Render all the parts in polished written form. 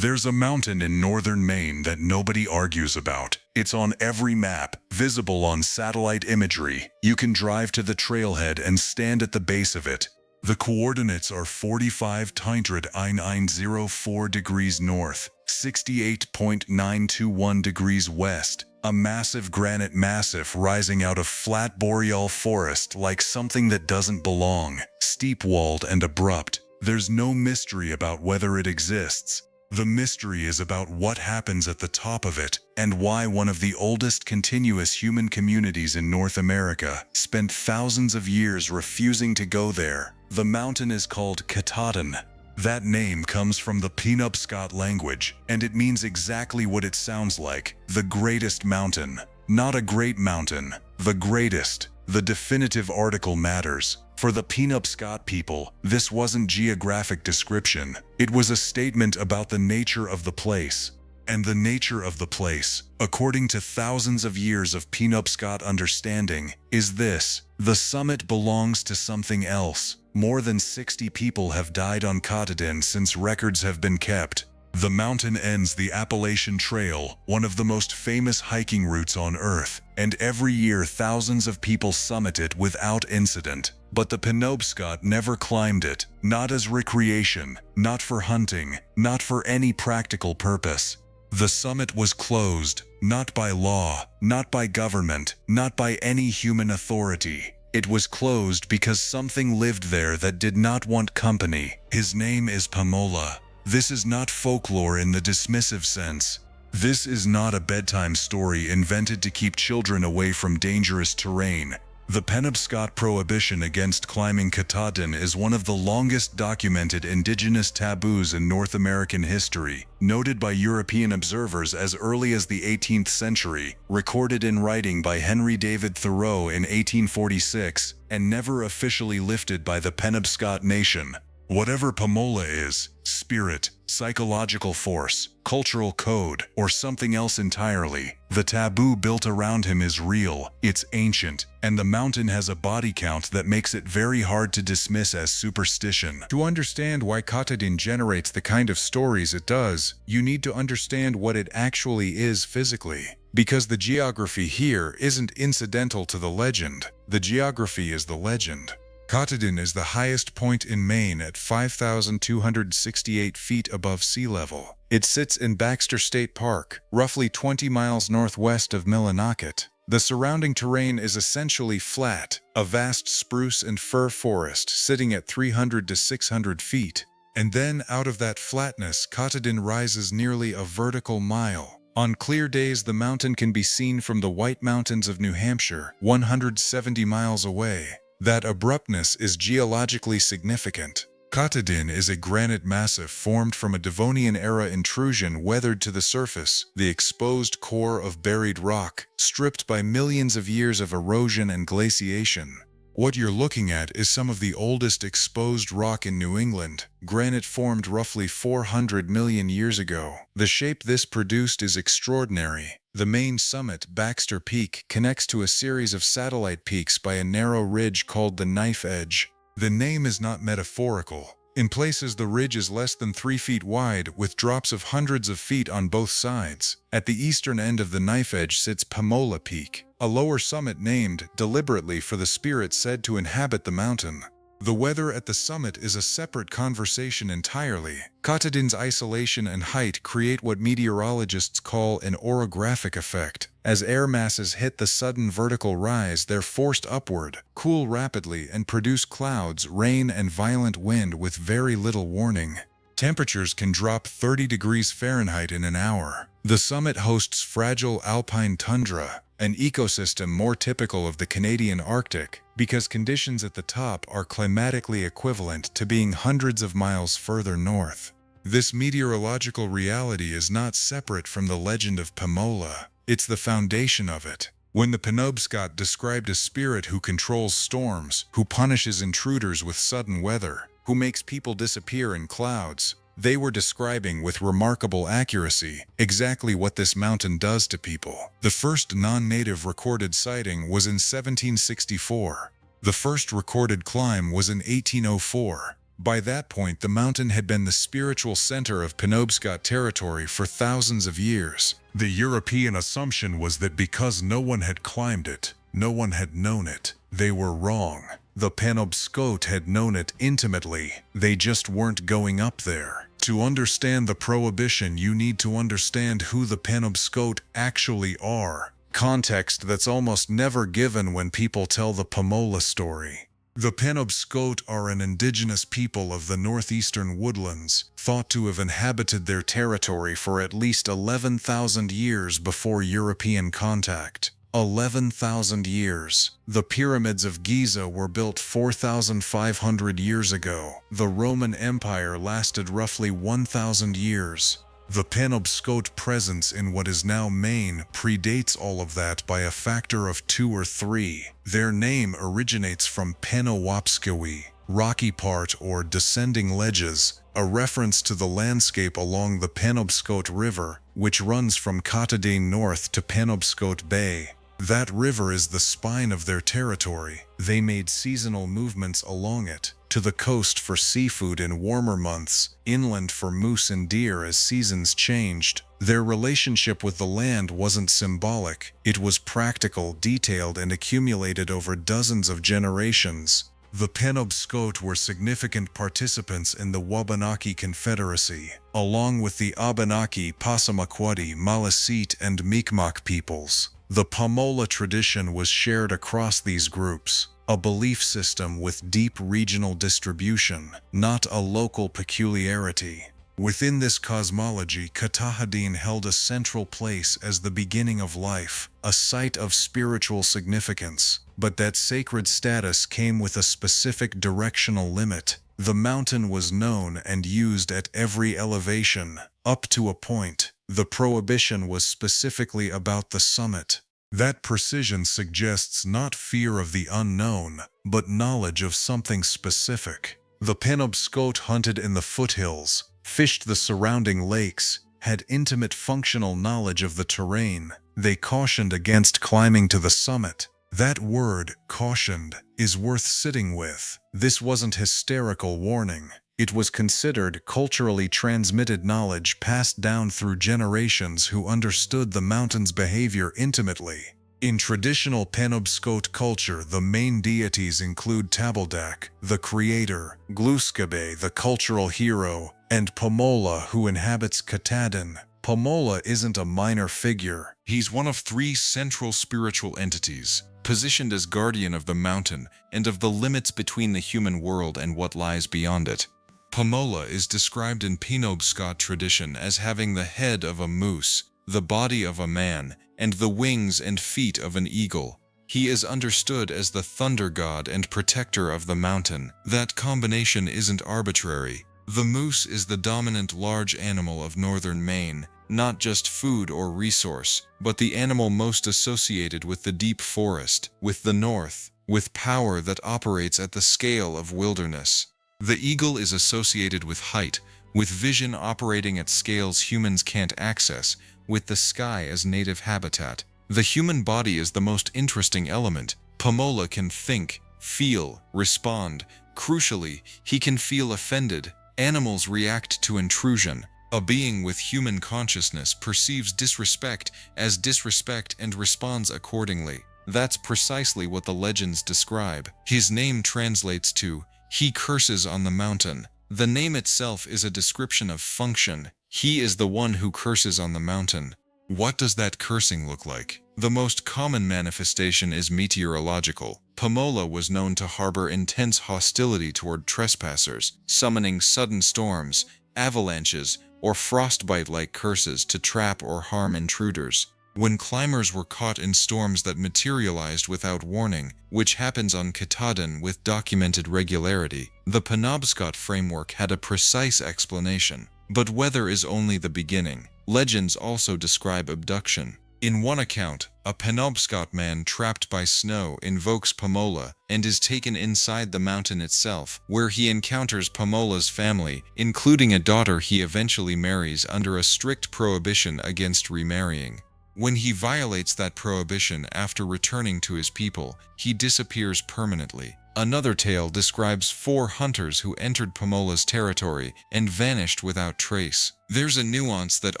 There's a mountain in northern Maine that nobody argues about. It's on every map, visible on satellite imagery. You can drive to the trailhead and stand at the base of it. The coordinates are 45,904 degrees north, 68.921 degrees west. A massive granite massif rising out of flat boreal forest like something that doesn't belong, steep-walled and abrupt. There's no mystery about whether it exists. The mystery is about what happens at the top of it, and why one of the oldest continuous human communities in North America spent thousands of years refusing to go there. The mountain is called Katahdin. That name comes from the Penobscot language, and it means exactly what it sounds like: the greatest mountain. Not a great mountain, the greatest. The definitive article matters. For the Penobscot people, this wasn't geographic description. It was a statement about the nature of the place. And the nature of the place, according to thousands of years of Penobscot understanding, is this: the summit belongs to something else. More than 60 people have died on Katahdin since records have been kept. The mountain ends the Appalachian Trail, one of the most famous hiking routes on Earth, and every year thousands of people summit it without incident. But the Penobscot never climbed it, not as recreation, not for hunting, not for any practical purpose. The summit was closed, not by law, not by government, not by any human authority. It was closed because something lived there that did not want company. His name is Pomola. This is not folklore in the dismissive sense. This is not a bedtime story invented to keep children away from dangerous terrain. The Penobscot prohibition against climbing Katahdin is one of the longest documented indigenous taboos in North American history, noted by European observers as early as the 18th century, recorded in writing by Henry David Thoreau in 1846, and never officially lifted by the Penobscot Nation. Whatever Pomola is, spirit, psychological force, cultural code, or something else entirely, the taboo built around him is real, it's ancient, and the mountain has a body count that makes it very hard to dismiss as superstition. To understand why Katahdin generates the kind of stories it does, you need to understand what it actually is physically. Because the geography here isn't incidental to the legend, the geography is the legend. Katahdin is the highest point in Maine at 5,268 feet above sea level. It sits in Baxter State Park, roughly 20 miles northwest of Millinocket. The surrounding terrain is essentially flat, a vast spruce and fir forest sitting at 300 to 600 feet. And then out of that flatness, Katahdin rises nearly a vertical mile. On clear days, the mountain can be seen from the White Mountains of New Hampshire, 170 miles away. That abruptness is geologically significant. Katahdin is a granite massif formed from a Devonian-era intrusion weathered to the surface, the exposed core of buried rock, stripped by millions of years of erosion and glaciation. What you're looking at is some of the oldest exposed rock in New England. Granite formed roughly 400 million years ago. The shape this produced is extraordinary. The main summit, Baxter Peak, connects to a series of satellite peaks by a narrow ridge called the Knife Edge. The name is not metaphorical. In places, the ridge is less than 3 feet wide, with drops of hundreds of feet on both sides. At the eastern end of the Knife Edge sits Pomola Peak, a lower summit named deliberately for the spirit said to inhabit the mountain. The weather at the summit is a separate conversation entirely. Katahdin's isolation and height create what meteorologists call an orographic effect. As air masses hit the sudden vertical rise, they're forced upward, cool rapidly, and produce clouds, rain, and violent wind with very little warning. Temperatures can drop 30 degrees Fahrenheit in an hour. The summit hosts fragile alpine tundra, an ecosystem more typical of the Canadian Arctic, because conditions at the top are climatically equivalent to being hundreds of miles further north. This meteorological reality is not separate from the legend of Pomola. It's the foundation of it. When the Penobscot described a spirit who controls storms, who punishes intruders with sudden weather, who makes people disappear in clouds, they were describing with remarkable accuracy exactly what this mountain does to people. The first non-native recorded sighting was in 1764. The first recorded climb was in 1804. By that point, the mountain had been the spiritual center of Penobscot territory for thousands of years. The European assumption was that because no one had climbed it, no one had known it. They were wrong. The Penobscot had known it intimately. They just weren't going up there. To understand the prohibition, you need to understand who the Penobscot actually are. Context that's almost never given when people tell the Pomola story. The Penobscot are an indigenous people of the northeastern woodlands, thought to have inhabited their territory for at least 11,000 years before European contact. 11,000 years. The pyramids of Giza were built 4,500 years ago. The Roman Empire lasted roughly 1,000 years. The Penobscot presence in what is now Maine predates all of that by a factor of 2 or 3. Their name originates from Penowopskawi, rocky part or descending ledges, a reference to the landscape along the Penobscot River, which runs from Katahdin north to Penobscot Bay. That river is the spine of their territory. They made seasonal movements along it, to the coast for seafood in warmer months, inland for moose and deer as seasons changed. Their relationship with the land wasn't symbolic, it was practical, detailed, and accumulated over dozens of generations. The Penobscot were significant participants in the Wabanaki Confederacy, along with the Abenaki, Passamaquoddy, Maliseet, and Mi'kmaq peoples. The Pomola tradition was shared across these groups, a belief system with deep regional distribution, not a local peculiarity. Within this cosmology, Katahdin held a central place as the beginning of life, a site of spiritual significance. But that sacred status came with a specific directional limit. The mountain was known and used at every elevation, up to a point. The prohibition was specifically about the summit. That precision suggests not fear of the unknown, but knowledge of something specific. The Penobscot hunted in the foothills, fished the surrounding lakes, had intimate functional knowledge of the terrain. They cautioned against climbing to the summit. That word, cautioned, is worth sitting with. This wasn't hysterical warning. It was considered culturally transmitted knowledge passed down through generations who understood the mountain's behavior intimately. In traditional Penobscot culture, the main deities include Tabaldak, the creator, Gluskabe, the cultural hero, and Pomola, who inhabits Katahdin. Pomola isn't a minor figure. He's one of 3 central spiritual entities, positioned as guardian of the mountain and of the limits between the human world and what lies beyond it. Pomola is described in Penobscot tradition as having the head of a moose, the body of a man, and the wings and feet of an eagle. He is understood as the thunder god and protector of the mountain. That combination isn't arbitrary. The moose is the dominant large animal of northern Maine, not just food or resource, but the animal most associated with the deep forest, with the north, with power that operates at the scale of wilderness. The eagle is associated with height, with vision operating at scales humans can't access, with the sky as native habitat. The human body is the most interesting element. Pomola can think, feel, respond. Crucially, he can feel offended. Animals react to intrusion. A being with human consciousness perceives disrespect as disrespect and responds accordingly. That's precisely what the legends describe. His name translates to, "He curses on the mountain." The name itself is a description of function. He is the one who curses on the mountain. What does that cursing look like? The most common manifestation is meteorological. Pomola was known to harbor intense hostility toward trespassers, summoning sudden storms, avalanches, or frostbite-like curses to trap or harm intruders. When climbers were caught in storms that materialized without warning, which happens on Katahdin with documented regularity, the Penobscot framework had a precise explanation. But weather is only the beginning. Legends also describe abduction. In one account, a Penobscot man trapped by snow invokes Pomola and is taken inside the mountain itself, where he encounters Pomola's family, including a daughter he eventually marries under a strict prohibition against remarrying. When he violates that prohibition after returning to his people, he disappears permanently. Another tale describes 4 hunters who entered Pomola's territory and vanished without trace. There's a nuance that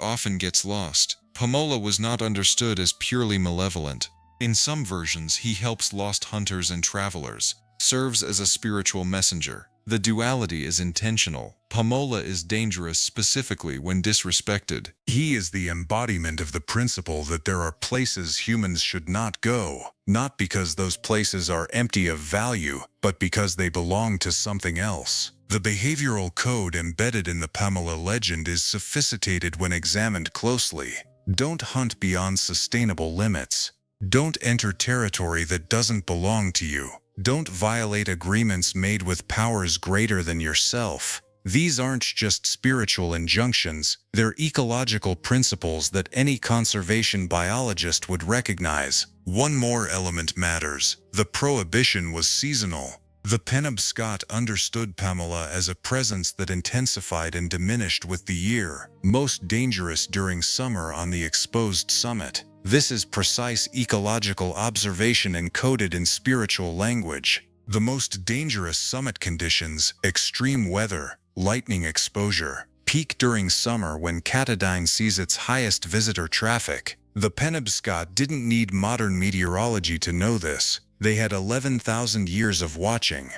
often gets lost. Pomola was not understood as purely malevolent. In some versions, he helps lost hunters and travelers, serves as a spiritual messenger. The duality is intentional. Pomola is dangerous specifically when disrespected. He is the embodiment of the principle that there are places humans should not go, not because those places are empty of value, but because they belong to something else. The behavioral code embedded in the Pomola legend is sophisticated when examined closely. Don't hunt beyond sustainable limits. Don't enter territory that doesn't belong to you. Don't violate agreements made with powers greater than yourself. These aren't just spiritual injunctions, they're ecological principles that any conservation biologist would recognize. One more element matters. The prohibition was seasonal. The Penobscot understood Pomola as a presence that intensified and diminished with the year, most dangerous during summer on the exposed summit. This is precise ecological observation encoded in spiritual language. The most dangerous summit conditions, extreme weather, lightning exposure, peak during summer when Katahdin sees its highest visitor traffic. The Penobscot didn't need modern meteorology to know this. They had 11,000 years of watching.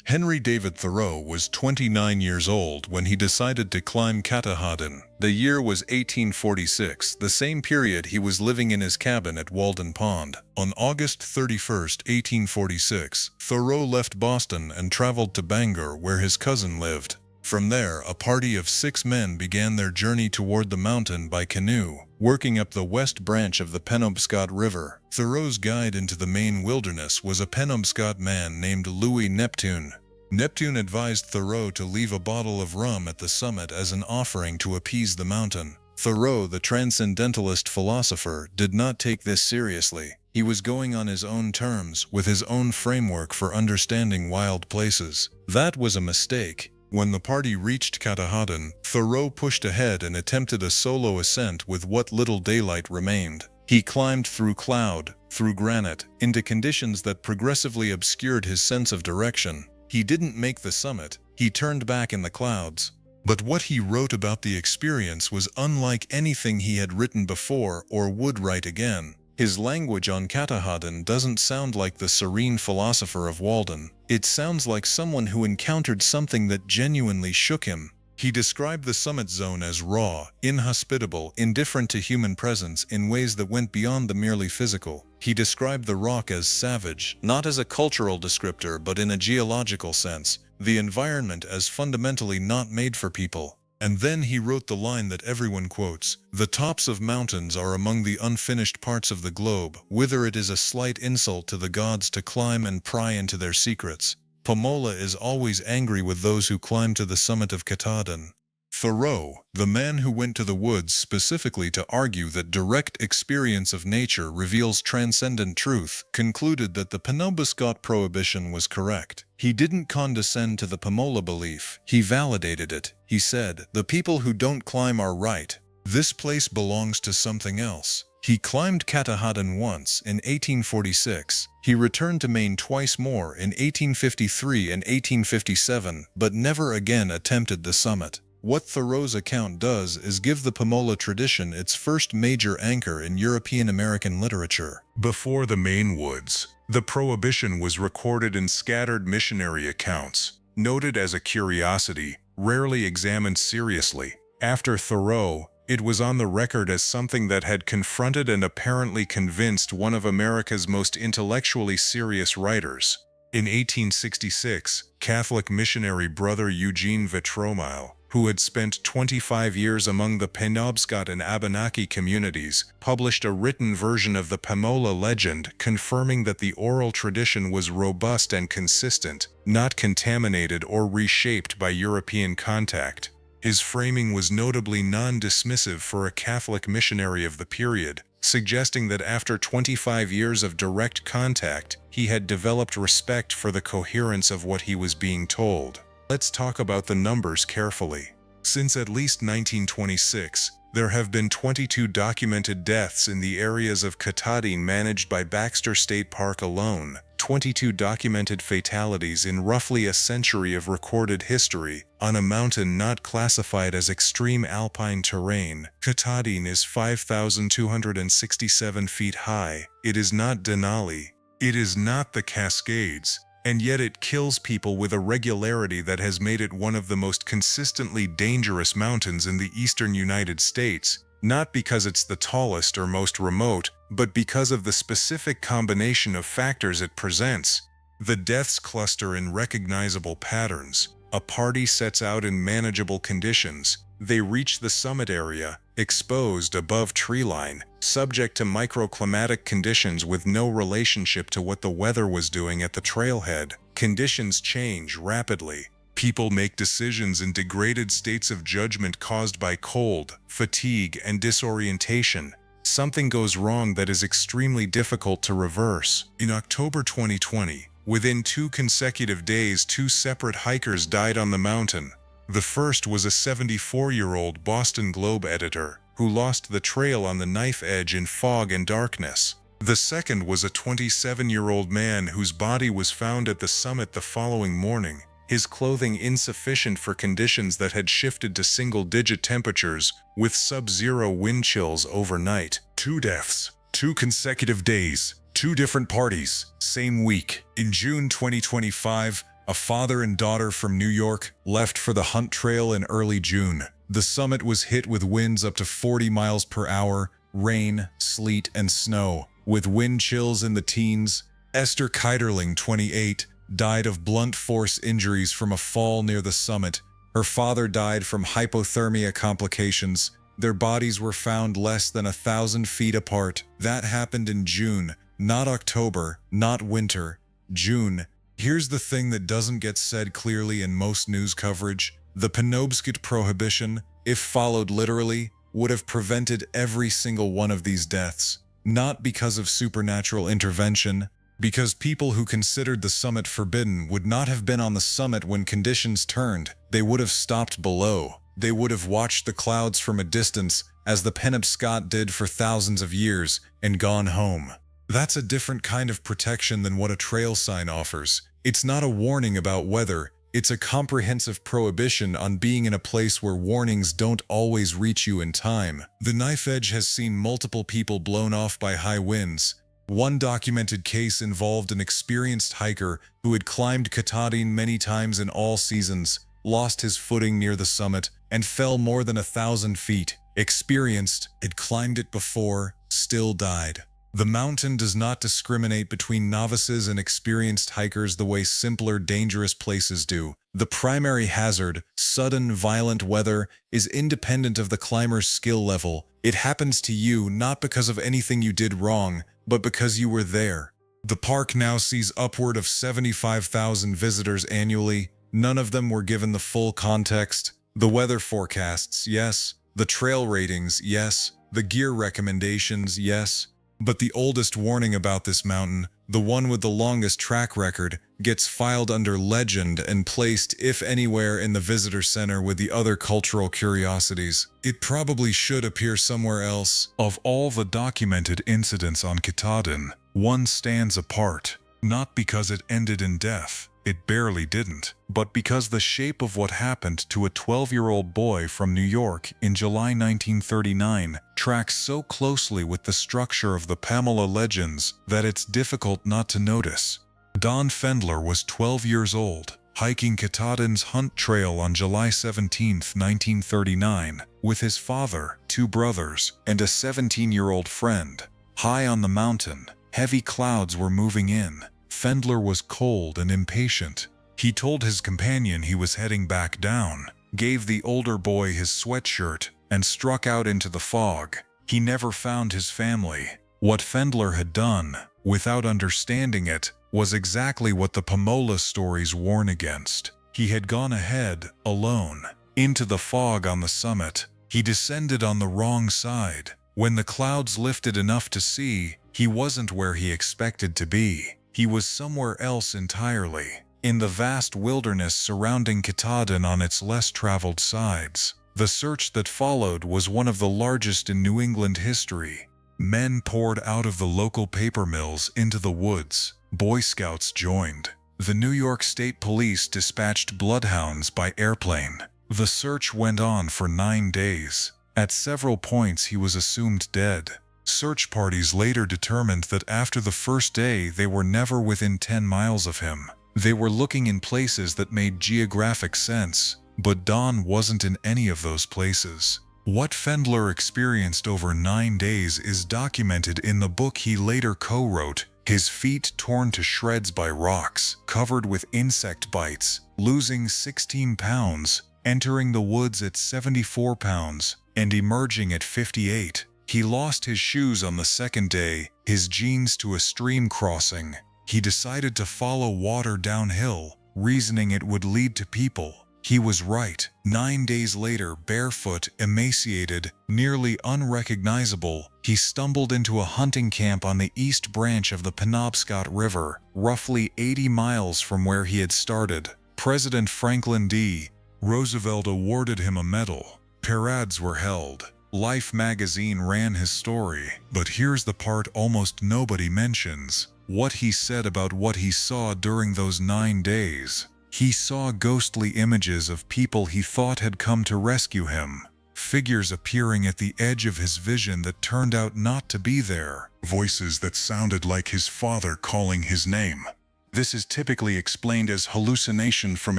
Henry David Thoreau was 29 years old when he decided to climb Katahdin. The year was 1846, the same period he was living in his cabin at Walden Pond. On August 31, 1846, Thoreau left Boston and traveled to Bangor, where his cousin lived. From there, a party of 6 men began their journey toward the mountain by canoe, working up the west branch of the Penobscot River. Thoreau's guide into the Maine wilderness was a Penobscot man named Louis Neptune. Neptune advised Thoreau to leave a bottle of rum at the summit as an offering to appease the mountain. Thoreau, the transcendentalist philosopher, did not take this seriously. He was going on his own terms, with his own framework for understanding wild places. That was a mistake. When the party reached Katahdin, Thoreau pushed ahead and attempted a solo ascent with what little daylight remained. He climbed through cloud, through granite, into conditions that progressively obscured his sense of direction. He didn't make the summit. He turned back in the clouds. But what he wrote about the experience was unlike anything he had written before or would write again. His language on Katahdin doesn't sound like the serene philosopher of Walden. It sounds like someone who encountered something that genuinely shook him. He described the summit zone as raw, inhospitable, indifferent to human presence in ways that went beyond the merely physical. He described the rock as savage, not as a cultural descriptor but in a geological sense, the environment as fundamentally not made for people. And then he wrote the line that everyone quotes: "The tops of mountains are among the unfinished parts of the globe, whither it is a slight insult to the gods to climb and pry into their secrets. Pomola is always angry with those who climb to the summit of Katahdin." Thoreau, the man who went to the woods specifically to argue that direct experience of nature reveals transcendent truth, concluded that the Penobscot prohibition was correct. He didn't condescend to the Pomola belief, he validated it. He said, "The people who don't climb are right. This place belongs to something else." He climbed Katahdin once, in 1846. He returned to Maine twice more, in 1853 and 1857, but never again attempted the summit. What Thoreau's account does is give the Pomola tradition its first major anchor in European American literature. Before the Maine woods, the prohibition was recorded in scattered missionary accounts, noted as a curiosity, rarely examined seriously. After Thoreau, it was on the record as something that had confronted and apparently convinced one of America's most intellectually serious writers. In 1866, Catholic missionary brother Eugene Vitromile, who had spent 25 years among the Penobscot and Abenaki communities, published a written version of the Pomola legend confirming that the oral tradition was robust and consistent, not contaminated or reshaped by European contact. His framing was notably non-dismissive for a Catholic missionary of the period, suggesting that after 25 years of direct contact, he had developed respect for the coherence of what he was being told. Let's talk about the numbers carefully. Since at least 1926, There have been 22 documented deaths in the areas of Katahdin managed by Baxter State Park alone, 22 documented fatalities in roughly a century of recorded history, on a mountain not classified as extreme alpine terrain. Katahdin is 5,267 feet high. It is not Denali. It is not the Cascades. And yet it kills people with a regularity that has made it one of the most consistently dangerous mountains in the eastern United States, not because it's the tallest or most remote, but because of the specific combination of factors it presents. The deaths cluster in recognizable patterns. A party sets out in manageable conditions. They reach the summit area, exposed above treeline, subject to microclimatic conditions with no relationship to what the weather was doing at the trailhead. Conditions change rapidly. People make decisions in degraded states of judgment caused by cold, fatigue, and disorientation. Something goes wrong that is extremely difficult to reverse. In October 2020, within 2 consecutive days, 2 separate hikers died on the mountain. The first was a 74-year-old Boston Globe editor who lost the trail on the knife edge in fog and darkness. The second was a 27-year-old man whose body was found at the summit the following morning, his clothing insufficient for conditions that had shifted to single-digit temperatures with sub-zero wind chills overnight. 2 deaths, 2 consecutive days, 2 different parties, same week. In June 2025, a father and daughter from New York left for the hunt trail in early June. The summit was hit with winds up to 40 miles per hour, rain, sleet, and snow, with wind chills in the teens. Esther Keiderling, 28, died of blunt force injuries from a fall near the summit. Her father died from hypothermia complications. Their bodies were found less than 1,000 feet apart. That happened in June, not October, not winter, June. Here's the thing that doesn't get said clearly in most news coverage. The Penobscot prohibition, if followed literally, would have prevented every single one of these deaths. Not because of supernatural intervention, because people who considered the summit forbidden would not have been on the summit when conditions turned. They would have stopped below. They would have watched the clouds from a distance, as the Penobscot did for thousands of years, and gone home. That's a different kind of protection than what a trail sign offers. It's not a warning about weather, it's a comprehensive prohibition on being in a place where warnings don't always reach you in time. The knife edge has seen multiple people blown off by high winds. One documented case involved an experienced hiker who had climbed Katahdin many times in all seasons, lost his footing near the summit, and fell more than 1,000 feet. Experienced, had climbed it before, still died. The mountain does not discriminate between novices and experienced hikers the way simpler, dangerous places do. The primary hazard, sudden, violent weather, is independent of the climber's skill level. It happens to you not because of anything you did wrong, but because you were there. The park now sees upward of 75,000 visitors annually. None of them were given the full context. The weather forecasts, yes. The trail ratings, yes. The gear recommendations, yes. But the oldest warning about this mountain, the one with the longest track record, gets filed under legend and placed, if anywhere, in the visitor center with the other cultural curiosities. It probably should appear somewhere else. Of all the documented incidents on Katahdin, one stands apart, not because it ended in death. It barely didn't, but because the shape of what happened to a 12-year-old boy from New York in July 1939 tracks so closely with the structure of the Pomola legends that it's difficult not to notice. Donn Fendler was 12 years old, hiking Katahdin's Hunt Trail on July 17, 1939, with his father, 2 brothers, and a 17-year-old friend. High on the mountain, heavy clouds were moving in. Fendler was cold and impatient. He told his companion he was heading back down, gave the older boy his sweatshirt, and struck out into the fog. He never found his family. What Fendler had done, without understanding it, was exactly what the Pomola stories warn against. He had gone ahead, alone, into the fog on the summit. He descended on the wrong side. When the clouds lifted enough to see, he wasn't where he expected to be. He was somewhere else entirely, in the vast wilderness surrounding Katahdin on its less traveled sides. The search that followed was one of the largest in New England history. Men poured out of the local paper mills into the woods. Boy Scouts joined. The New York State Police dispatched bloodhounds by airplane. The search went on for 9 days. At several points he was assumed dead. Search parties later determined that after the first day they were never within 10 miles of him. They were looking in places that made geographic sense, but Donn wasn't in any of those places. What Fendler experienced over 9 days is documented in the book he later co-wrote, his feet torn to shreds by rocks, covered with insect bites, losing 16 pounds, entering the woods at 74 pounds, and emerging at 58. He lost his shoes on the second day, his jeans to a stream crossing. He decided to follow water downhill, reasoning it would lead to people. He was right. 9 days later, barefoot, emaciated, nearly unrecognizable, he stumbled into a hunting camp on the east branch of the Penobscot River, roughly 80 miles from where he had started. President Franklin D. Roosevelt awarded him a medal. Parades were held. Life magazine ran his story. But here's the part almost nobody mentions: what he said about what he saw during those 9 days. He saw ghostly images of people he thought had come to rescue him. Figures appearing at the edge of his vision that turned out not to be there. Voices that sounded like his father calling his name. This is typically explained as hallucination from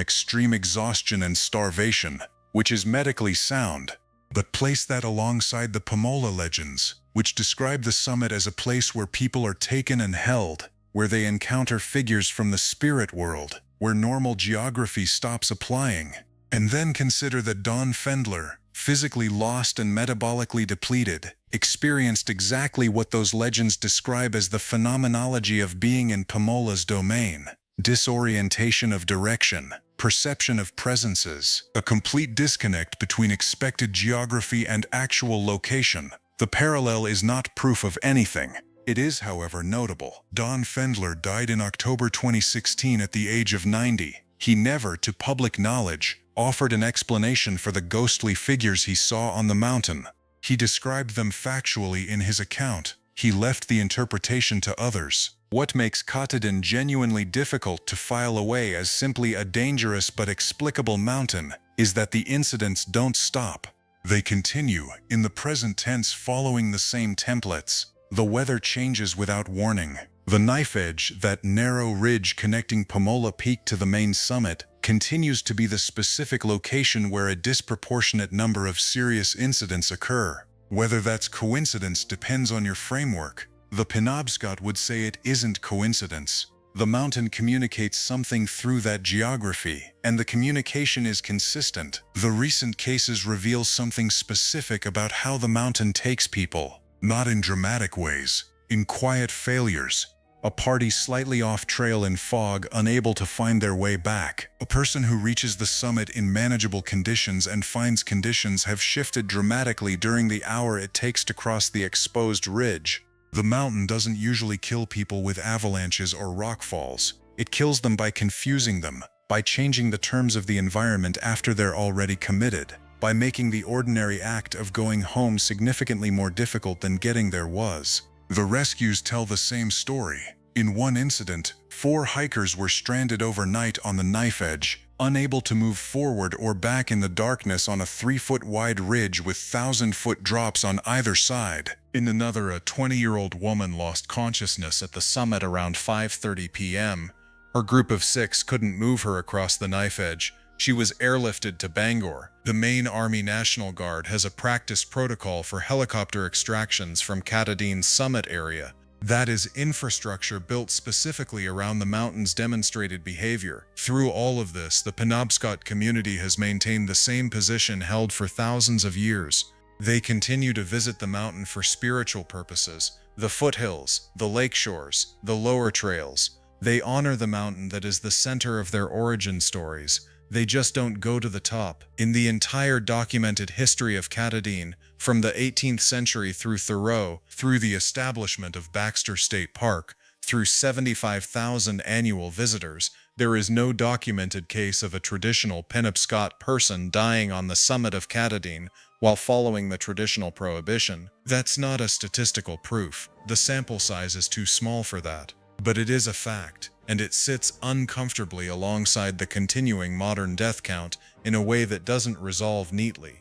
extreme exhaustion and starvation, which is medically sound. But place that alongside the Pomola legends, which describe the summit as a place where people are taken and held, where they encounter figures from the spirit world, where normal geography stops applying. And then consider that Donn Fendler, physically lost and metabolically depleted, experienced exactly what those legends describe as the phenomenology of being in Pamola's domain: disorientation of direction, perception of presences, a complete disconnect between expected geography and actual location. The parallel is not proof of anything. It is, however, notable. Donn Fendler died in October 2016 at the age of 90. He never, to public knowledge, offered an explanation for the ghostly figures he saw on the mountain. He described them factually in his account. He left the interpretation to others. What makes Katahdin genuinely difficult to file away as simply a dangerous but explicable mountain is that the incidents don't stop. They continue, in the present tense, following the same templates. The weather changes without warning. The knife edge, that narrow ridge connecting Pomola Peak to the main summit, continues to be the specific location where a disproportionate number of serious incidents occur. Whether that's coincidence depends on your framework. The Penobscot would say it isn't coincidence. The mountain communicates something through that geography, and the communication is consistent. The recent cases reveal something specific about how the mountain takes people. Not in dramatic ways, in quiet failures. A party slightly off trail in fog, unable to find their way back. A person who reaches the summit in manageable conditions and finds conditions have shifted dramatically during the hour it takes to cross the exposed ridge. The mountain doesn't usually kill people with avalanches or rockfalls. It kills them by confusing them, by changing the terms of the environment after they're already committed, by making the ordinary act of going home significantly more difficult than getting there was. The rescues tell the same story. In one incident, 4 hikers were stranded overnight on the knife edge, unable to move forward or back in the darkness on a 3-foot-wide ridge with 1,000-foot drops on either side. In another, a 20-year-old woman lost consciousness at the summit around 5:30 p.m. Her group of 6 couldn't move her across the knife edge. She was airlifted to Bangor. The Maine Army National Guard has a practice protocol for helicopter extractions from Katahdin's summit area. That is infrastructure built specifically around the mountain's demonstrated behavior. Through all of this, the Penobscot community has maintained the same position held for thousands of years. They continue to visit the mountain for spiritual purposes, the foothills, the lake shores, the lower trails. They honor the mountain that is the center of their origin stories. They just don't go to the top. In the entire documented history of Katahdin, from the 18th century through Thoreau, through the establishment of Baxter State Park, through 75,000 annual visitors, There is no documented case of a traditional Penobscot person dying on the summit of Katahdin while following the traditional prohibition. That's not a statistical proof. The sample size is too small for that. But it is a fact, and it sits uncomfortably alongside the continuing modern death count in a way that doesn't resolve neatly.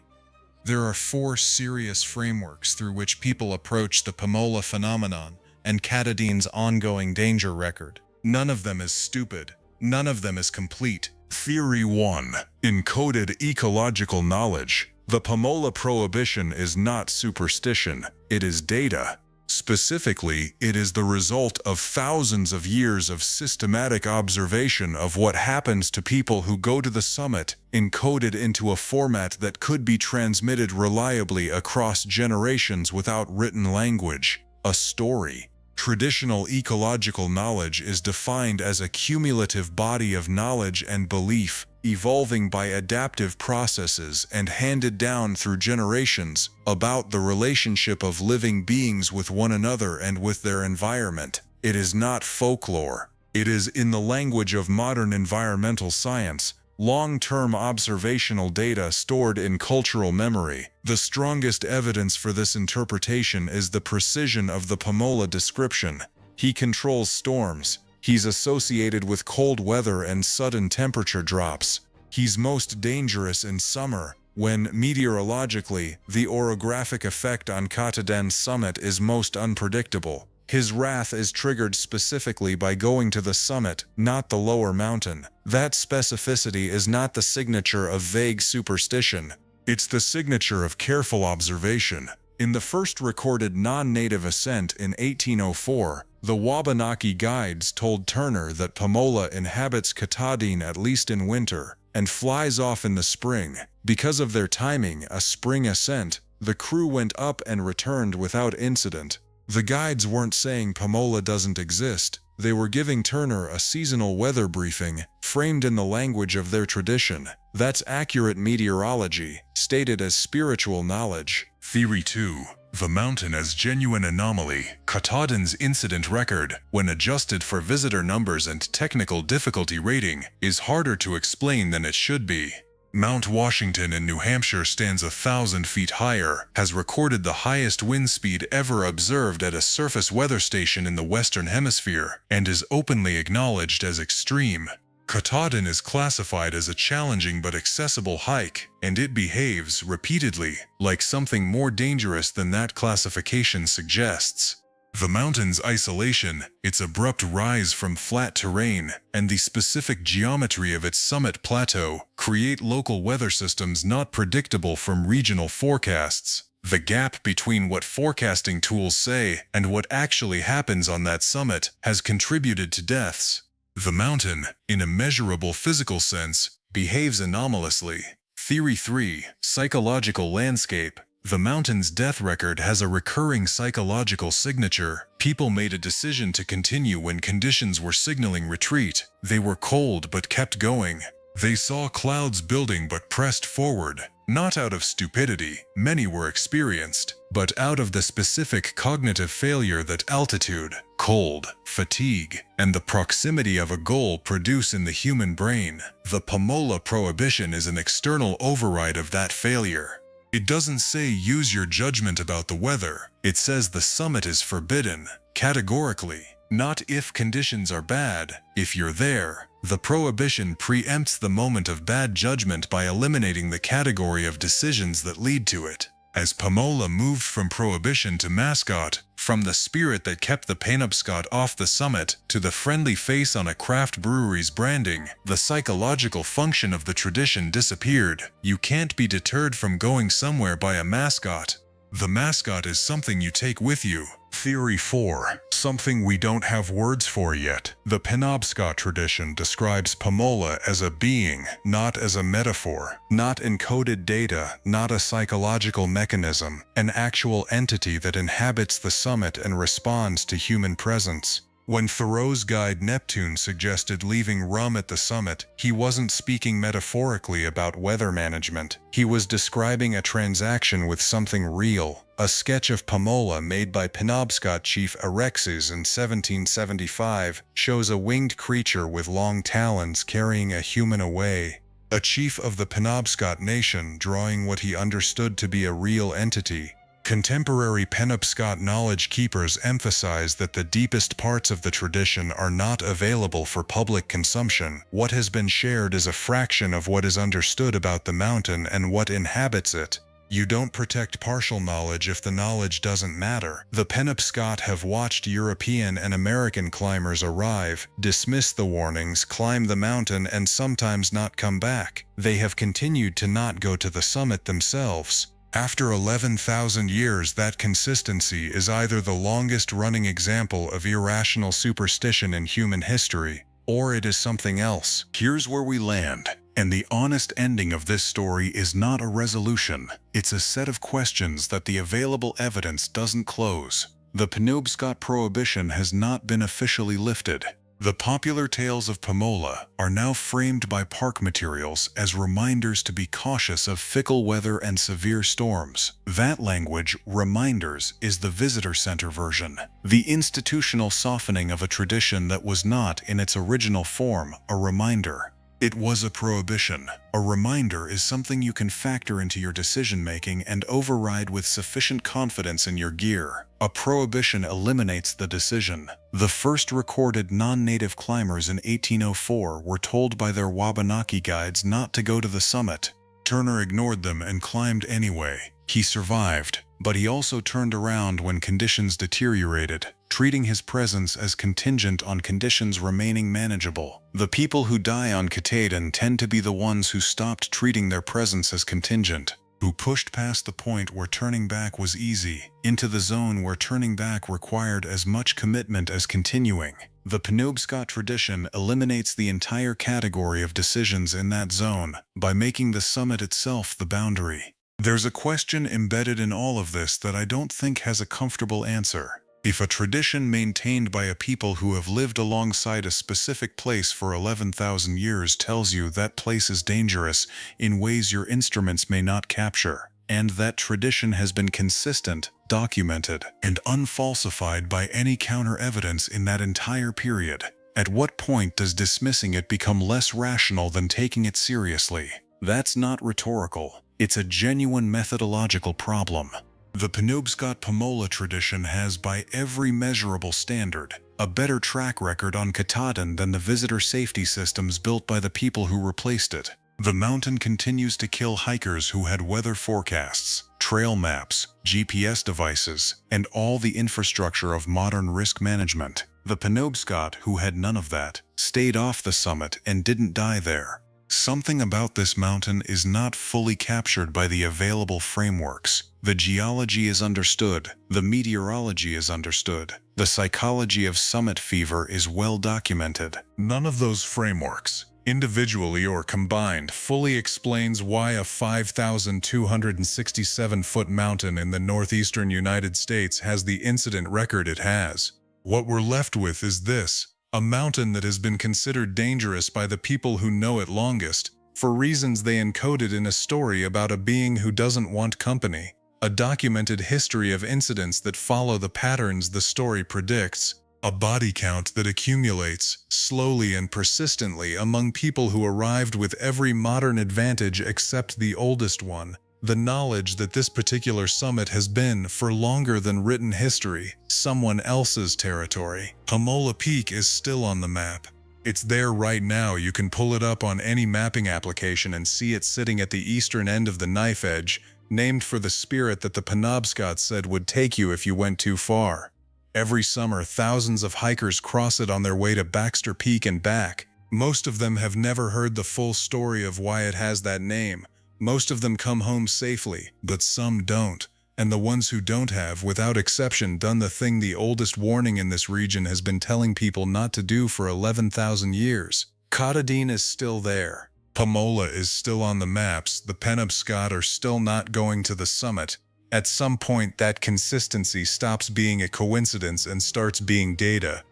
There are 4 serious frameworks through which people approach the Pomola phenomenon and Katahdin's ongoing danger record. None of them is stupid. None of them is complete. Theory 1. Encoded ecological knowledge. The Pomola prohibition is not superstition, it is data. Specifically, it is the result of thousands of years of systematic observation of what happens to people who go to the summit, encoded into a format that could be transmitted reliably across generations without written language. A story. Traditional ecological knowledge is defined as a cumulative body of knowledge and belief, evolving by adaptive processes and handed down through generations, about the relationship of living beings with one another and with their environment. It is not folklore. It is, in the language of modern environmental science, long-term observational data stored in cultural memory. The strongest evidence for this interpretation is the precision of the Pomola description. He controls storms. He's associated with cold weather and sudden temperature drops. He's most dangerous in summer, when, meteorologically, the orographic effect on Katahdin's summit is most unpredictable. His wrath is triggered specifically by going to the summit, not the lower mountain. That specificity is not the signature of vague superstition. It's the signature of careful observation. In the first recorded non-native ascent in 1804, the Wabanaki guides told Turner that Pomola inhabits Katahdin at least in winter, and flies off in the spring. Because of their timing, a spring ascent, the crew went up and returned without incident. The guides weren't saying Pomola doesn't exist. They were giving Turner a seasonal weather briefing, framed in the language of their tradition. That's accurate meteorology, stated as spiritual knowledge. Theory 2. The mountain as genuine anomaly. Katahdin's incident record, when adjusted for visitor numbers and technical difficulty rating, is harder to explain than it should be. Mount Washington in New Hampshire stands 1,000 feet higher, has recorded the highest wind speed ever observed at a surface weather station in the Western Hemisphere, and is openly acknowledged as extreme. Katahdin is classified as a challenging but accessible hike, and it behaves, repeatedly, like something more dangerous than that classification suggests. The mountain's isolation, its abrupt rise from flat terrain, and the specific geometry of its summit plateau create local weather systems not predictable from regional forecasts. The gap between what forecasting tools say and what actually happens on that summit has contributed to deaths. The mountain, in a measurable physical sense, behaves anomalously. Theory 3. Psychological landscape. The mountain's death record has a recurring psychological signature. People made a decision to continue when conditions were signaling retreat. They were cold but kept going. They saw clouds building but pressed forward. Not out of stupidity, many were experienced, but out of the specific cognitive failure that altitude, cold, fatigue, and the proximity of a goal produce in the human brain. The Pomola prohibition is an external override of that failure. It doesn't say use your judgment about the weather. It says the summit is forbidden, categorically. Not if conditions are bad, if you're there. The prohibition preempts the moment of bad judgment by eliminating the category of decisions that lead to it. As Pomola moved from prohibition to mascot, from the spirit that kept the Penobscot off the summit to the friendly face on a craft brewery's branding, the psychological function of the tradition disappeared. You can't be deterred from going somewhere by a mascot. The mascot is something you take with you. Theory 4. Something we don't have words for yet. The Penobscot tradition describes Pomola as a being, not as a metaphor. Not encoded data, not a psychological mechanism. An actual entity that inhabits the summit and responds to human presence. When Thoreau's guide Neptune suggested leaving rum at the summit, he wasn't speaking metaphorically about weather management. He was describing a transaction with something real, A sketch of Pomola made by Penobscot chief Arexes in 1775 shows a winged creature with long talons carrying a human away. A chief of the Penobscot Nation drawing what he understood to be a real entity. Contemporary Penobscot knowledge keepers emphasize that the deepest parts of the tradition are not available for public consumption. What has been shared is a fraction of what is understood about the mountain and what inhabits it. You don't protect partial knowledge if the knowledge doesn't matter. The Penobscot have watched European and American climbers arrive, dismiss the warnings, climb the mountain, and sometimes not come back. They have continued to not go to the summit themselves. After 11,000 years, that consistency is either the longest-running example of irrational superstition in human history, or it is something else. Here's where we land. And the honest ending of this story is not a resolution. It's a set of questions that the available evidence doesn't close. The Penobscot prohibition has not been officially lifted. The popular tales of Pomola are now framed by park materials as reminders to be cautious of fickle weather and severe storms. That language, reminders, is the visitor center version. The institutional softening of a tradition that was not, in its original form, a reminder. It was a prohibition. A reminder is something you can factor into your decision-making and override with sufficient confidence in your gear. A prohibition eliminates the decision. The first recorded non-native climbers in 1804 were told by their Wabanaki guides not to go to the summit. Turner ignored them and climbed anyway. He survived, but he also turned around when conditions deteriorated, treating his presence as contingent on conditions remaining manageable. The people who die on Katahdin tend to be the ones who stopped treating their presence as contingent, who pushed past the point where turning back was easy, into the zone where turning back required as much commitment as continuing. The Penobscot tradition eliminates the entire category of decisions in that zone by making the summit itself the boundary. There's a question embedded in all of this that I don't think has a comfortable answer. If a tradition maintained by a people who have lived alongside a specific place for 11,000 years tells you that place is dangerous in ways your instruments may not capture, and that tradition has been consistent, documented, and unfalsified by any counter-evidence in that entire period, at what point does dismissing it become less rational than taking it seriously? That's not rhetorical. It's a genuine methodological problem. The Penobscot Pomola tradition has, by every measurable standard, a better track record on Katahdin than the visitor safety systems built by the people who replaced it. The mountain continues to kill hikers who had weather forecasts, trail maps, GPS devices, and all the infrastructure of modern risk management. The Penobscot, who had none of that, stayed off the summit and didn't die there. Something about this mountain is not fully captured by the available frameworks. The geology is understood, the meteorology is understood, the psychology of summit fever is well documented. None of those frameworks, individually or combined, fully explains why a 5,267-foot mountain in the northeastern United States has the incident record it has. What we're left with is this: a mountain that has been considered dangerous by the people who know it longest, for reasons they encoded in a story about a being who doesn't want company. A documented history of incidents that follow the patterns the story predicts. A body count that accumulates, slowly and persistently, among people who arrived with every modern advantage except the oldest one. The knowledge that this particular summit has been, for longer than written history, someone else's territory. Pomola Peak is still on the map. It's there right now. You can pull it up on any mapping application and see it sitting at the eastern end of the knife edge, named for the spirit that the Penobscot said would take you if you went too far. Every summer, thousands of hikers cross it on their way to Baxter Peak and back. Most of them have never heard the full story of why it has that name. Most of them come home safely, but some don't. And the ones who don't have, without exception, done the thing the oldest warning in this region has been telling people not to do for 11,000 years. Katahdin is still there. Pomola is still on the maps. The Penobscot are still not going to the summit. At some point, that consistency stops being a coincidence and starts being data.